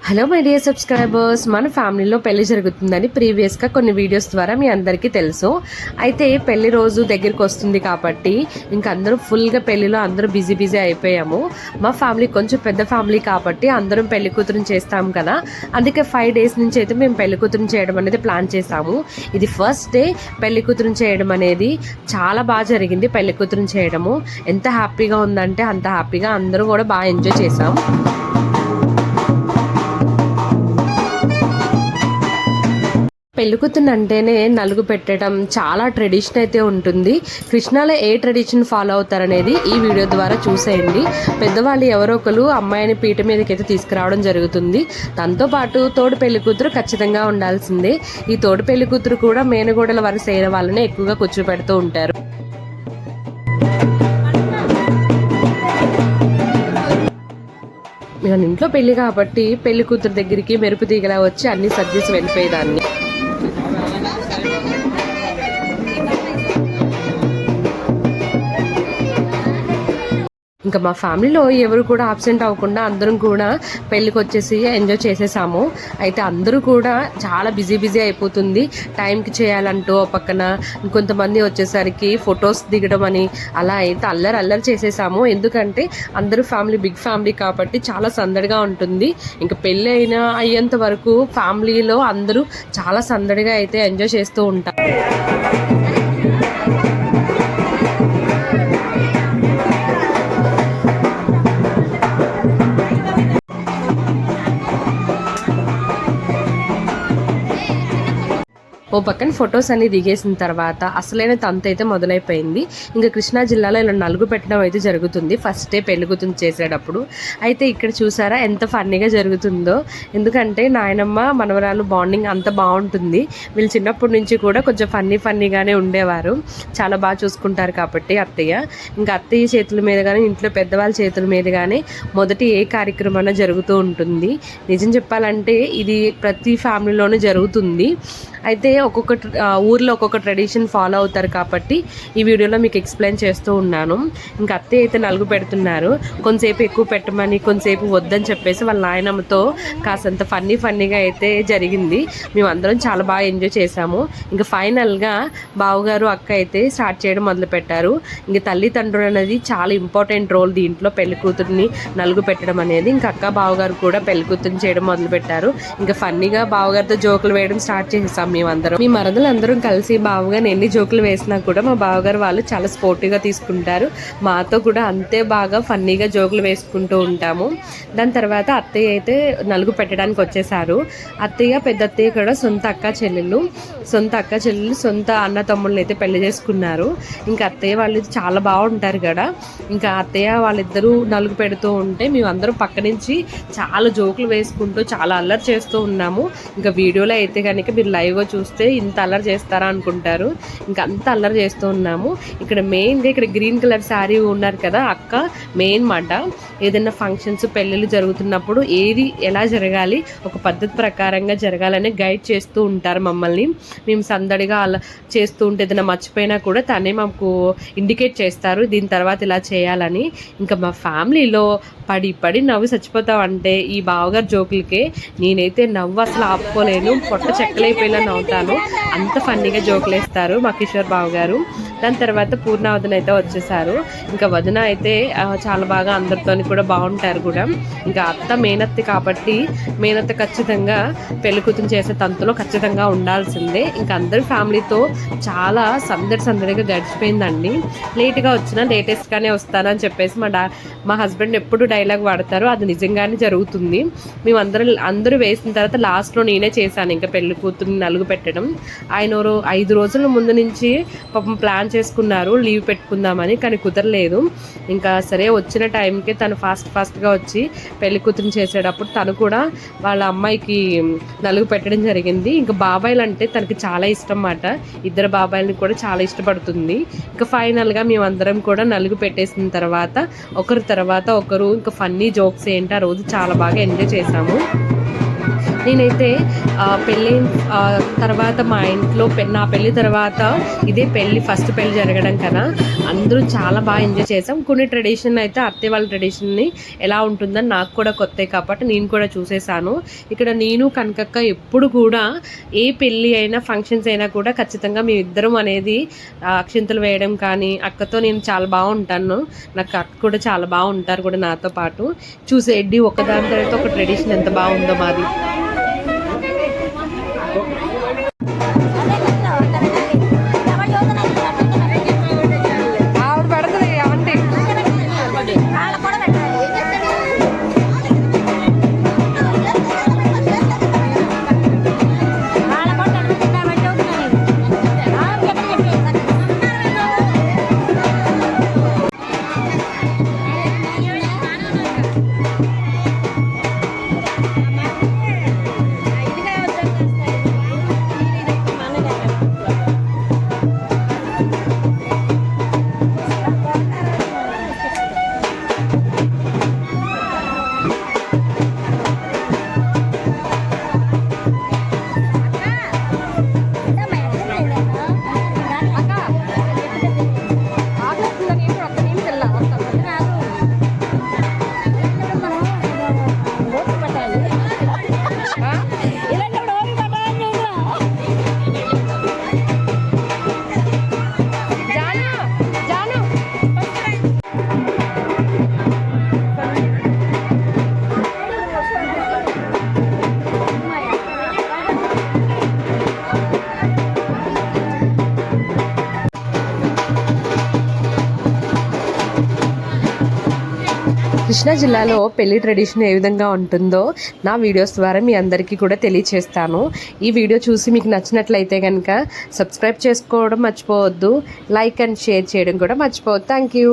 Hello my dear subscribers, మన ఫ్యామిలీలో పెళ్లి జరుగుతుందని ప్రీవియస్గా కొన్ని వీడియోస్ ద్వారా మీ అందరికీ తెలుసు. అయితే పెళ్లి రోజు దగ్గరికి వస్తుంది కాబట్టి ఇంకా అందరూ ఫుల్గా పెళ్లిలో అందరూ బిజీ అయిపోయాము. మా ఫ్యామిలీ కొంచెం పెద్ద ఫ్యామిలీ కాబట్టి అందరం పెళ్లి కూతురుని చేస్తాం కదా, అందుకే 5 days నుంచి అయితే మేము పెళ్లి కూతురుని చేయడం అనేది ప్లాన్ చేసాము. ఇది ఫస్ట్ డే పెళ్లి కూతురుని చేయడం అనేది చాలా బాగా జరిగింది. పెళ్లి కూతురుని చేయడము ఎంత హ్యాపీగా ఉందంటే అంత హ్యాపీగా, అందరూ కూడా బాగా ఎంజాయ్ చేసాం. పెళ్ళికూతురు అంటేనే నలుగు పెట్టడం చాలా ట్రెడిషన్ అయితే ఉంటుంది. కృష్ణాలో ఏ ట్రెడిషన్ ఫాలో అవుతారనేది ఈ వీడియో ద్వారా చూసేయండి. పెద్దవాళ్ళు ఎవరో ఒకరు అమ్మాయిని పీట మీదకి అయితే తీసుకురావడం జరుగుతుంది. దాంతోపాటు తోడు పెళ్లికూతురు ఖచ్చితంగా ఉండాల్సిందే. ఈ తోడు పెళ్లికూతురు కూడా మేనగోడల వరుస అయిన వాళ్ళని ఎక్కువగా కూర్చోపెడుతూ ఉంటారు. మన ఇంట్లో పెళ్లి కాబట్టి పెళ్లి కూతురు దగ్గరికి మెరుపు తీగలా వచ్చి అన్ని సర్దేసి వెళ్ళిపోయేదాన్ని. ఇంకా మా ఫ్యామిలీలో ఎవరు కూడా అబ్సెంట్ అవ్వకుండా అందరం కూడా పెళ్ళికి వచ్చేసి ఎంజాయ్ చేసేసాము. అయితే అందరూ కూడా చాలా బిజీ అయిపోతుంది. టైంకి చేయాలంటూ పక్కన ఇంకొంతమంది వచ్చేసరికి ఫొటోస్ దిగడం అని అలా అయితే అల్లరి చేసేసాము. ఎందుకంటే అందరూ బిగ్ ఫ్యామిలీ కాబట్టి చాలా సందడిగా ఉంటుంది. ఇంకా పెళ్ళి అయ్యేంత వరకు ఫ్యామిలీలో అందరూ చాలా సందడిగా అయితే ఎంజాయ్ చేస్తూ ఉంటారు. ఓ పక్కన ఫొటోస్ అన్ని దిగేసిన తర్వాత అసలైన తంతు అయితే మొదలైపోయింది. ఇంకా కృష్ణా జిల్లాలో ఇలా నలుగు పెట్టడం అయితే జరుగుతుంది ఫస్ట్ డే పెళ్ళికూతురు చేసేటప్పుడు. అయితే ఇక్కడ చూసారా ఎంత ఫన్నీగా జరుగుతుందో. ఎందుకంటే నాయనమ్మ మనవరాలు బాండింగ్ అంత బాగుంటుంది. వీళ్ళు చిన్నప్పటి నుంచి కూడా కొంచెం ఫన్నీగానే ఉండేవారు. చాలా బాగా చూసుకుంటారు కాబట్టి అత్తయ్య. ఇంకా అత్తయ్య చేతుల మీద కానీ ఇంట్లో పెద్దవాళ్ళ చేతుల మీద కానీ మొదటి ఏ కార్యక్రమం జరుగుతూ ఉంటుంది. నిజం చెప్పాలంటే ఇది ప్రతి ఫ్యామిలీలోనూ జరుగుతుంది. అయితే ఒక్కొక్క ఊర్లో ఒక్కొక్క ట్రెడిషన్ ఫాలో అవుతారు కాబట్టి ఈ వీడియోలో మీకు ఎక్స్ప్లెయిన్ చేస్తూ ఉన్నాను. ఇంకా అత్తయ్య అయితే నలుగు పెడుతున్నారు. కొంతసేపు ఎక్కువ పెట్టమని కొంతసేపు వద్దని చెప్పేసి వాళ్ళ నాయనమ్మతో కాసంత ఫన్నీగా అయితే జరిగింది. మేమందరం చాలా బాగా ఎంజాయ్ చేసాము. ఇంకా ఫైనల్గా బావగారు అక్క అయితే స్టార్ట్ చేయడం మొదలుపెట్టారు. ఇంకా తల్లిదండ్రులు అనేది చాలా ఇంపార్టెంట్ రోల్ దీంట్లో, పెళ్లి కూతుర్ని నలుగు పెట్టడం అనేది. ఇంకా అక్క బావగారు కూడా పెళ్లి కూతుర్ని చేయడం మొదలుపెట్టారు. ఇంకా ఫన్నీగా బావగారితో జోకులు వేయడం స్టార్ట్ చేసేసాం. మీ మరదలందరం కలిసి బావగారు ఎన్ని జోకులు వేసినా కూడా మా బావగారు వాళ్ళు చాలా స్పోర్టివ్గా తీసుకుంటారు. మాతో కూడా అంతే బాగా ఫన్నీగా జోకులు వేసుకుంటూ ఉంటాము. దాని తర్వాత అత్తయ్య అయితే నలుగు పెట్టడానికి వచ్చేసారు. పెద్ద అత్తయ్య కూడా సొంత అక్క చెల్లెళ్ళు సొంత అన్న తమ్ముళ్ళని అయితే పెళ్లి చేసుకున్నారు. ఇంకా అత్తయ్య వాళ్ళు చాలా బాగుంటారు కదా. ఇంకా అత్తయ్య వాళ్ళిద్దరూ నలుగు పెడుతూ ఉంటే మేమందరం పక్క నుంచి చాలా జోకులు వేసుకుంటూ చాలా అల్లరి చేస్తూ ఉన్నాము. ఇంకా వీడియోలో అయితే కనుక మీరు లైవ్గా చూస్తే ఇంత అల్లరి చేస్తారా అనుకుంటారు. ఇంకా అంత అల్లరి చేస్తూ ఉన్నాము. ఇక్కడ మెయిన్గా ఇక్కడ గ్రీన్ కలర్ శారీ ఉన్నారు కదా అక్క మెయిన్ మాట. ఏదైనా ఫంక్షన్స్ పెళ్ళిళ్ళు జరుగుతున్నప్పుడు ఏది ఎలా జరగాలి, ఒక పద్ధతి ప్రకారంగా జరగాలని గైడ్ చేస్తూ ఉంటారు మమ్మల్ని. మేము సందడిగా అలా చేస్తూ ఉంటే ఏదైనా మర్చిపోయినా కూడా తనే మాకు ఇండికేట్ చేస్తారు, దీని తర్వాత ఇలా చేయాలని. ఇంకా మా ఫ్యామిలీలో పడి నవ్వు చచ్చిపోతామంటే ఈ బావగారు జోకులకే నేనైతే నవ్వు అసలు ఆపుకోలేను. పొట్ట చెక్కలైపోయినా నవ్వుతాను. అంత ఫన్నీగా జోకులు వేస్తారు మా కిషోర్ బావగారు. దాని తర్వాత పూర్ణ వదిన అయితే వచ్చేసారు. ఇంకా వదిన అయితే చాలా బాగా అందరితో కూడా బాగుంటారు కూడా. ఇంకా అత్త మేనత్తి కాబట్టి మేనత్త ఖచ్చితంగా పెళ్లి కూతురు చేసే తంతులో ఖచ్చితంగా ఉండాల్సిందే. ఇంకా అందరి ఫ్యామిలీతో చాలా సందడిగా గడిచిపోయిందండి. లేట్గా వచ్చినా లేటెస్ట్గానే వస్తానని చెప్పేసి మా హస్బెండ్ ఎప్పుడు డైలాగ్ వాడతారు, అది నిజంగానే జరుగుతుంది. అందరూ వేసిన తర్వాత లాస్ట్లో నేనే చేశాను ఇంకా పెళ్లి కూతుర్ని నలుగు పెట్టడం. ఆయన 5 రోజుల ముందు నుంచి పాపం ప్లాన్ చేసుకున్నారు లీవ్ పెట్టుకుందామని, కానీ కుదరలేదు. ఇంకా సరే వచ్చిన టైంకి తను ఫాస్ట్గా వచ్చి పెళ్లి కూతురుని చేసేటప్పుడు తను కూడా వాళ్ళ అమ్మాయికి నలుగు పెట్టడం జరిగింది. ఇంకా బాబాయిలు అంటే తనకి చాలా ఇష్టం అన్నమాట. ఇద్దరు బాబాయిలని కూడా చాలా ఇష్టపడుతుంది. ఇంకా ఫైనల్గా మేమందరం కూడా నలుగు పెట్టేసిన తర్వాత ఒకరి తర్వాత ఒకరు ఇంకా ఫన్నీ జోక్స్ ఏంటి ఆ రోజు చాలా బాగా ఎంజాయ్ చేసాము. నేనైతే పెళ్ళి తర్వాత మా ఇంట్లో నా పెళ్ళి తర్వాత ఇదే ఫస్ట్ పెళ్ళి జరగడం కదా, అందరూ చాలా బాగా ఎంజాయ్ చేసాం. కొన్ని ట్రెడిషన్ అయితే అత్తయ్య వాళ్ళ ట్రెడిషన్ని ఎలా ఉంటుందని నాకు కూడా కొత్త కాబట్టి నేను కూడా చూసేసాను. ఇక్కడ నేను కనకక్క ఎప్పుడు కూడా ఏ పెళ్ళి అయినా ఫంక్షన్స్ అయినా కూడా ఖచ్చితంగా మేమిద్దరం అనేది అక్షింతలు వేయడం కానీ, అక్కతో నేను చాలా బాగుంటాను, నాకు అక్క కూడా చాలా బాగుంటారు కూడా నాతో పాటు. చూసేయండి ఒకదాని తర్వాత ఒక ట్రెడిషన్ ఎంత బాగుందో మాది. కృష్ణా జిల్లాలో పెళ్లి ట్రెడిషన్ ఏ విధంగా ఉంటుందో నా వీడియోస్ ద్వారా మీ అందరికీ కూడా తెలియచేస్తాను. ఈ వీడియో చూసి మీకు నచ్చినట్లయితే కనుక సబ్స్క్రైబ్ చేసుకోవడం మర్చిపోవద్దు, లైక్ అండ్ షేర్ చేయడం కూడా మర్చిపోవద్దు. Thank you.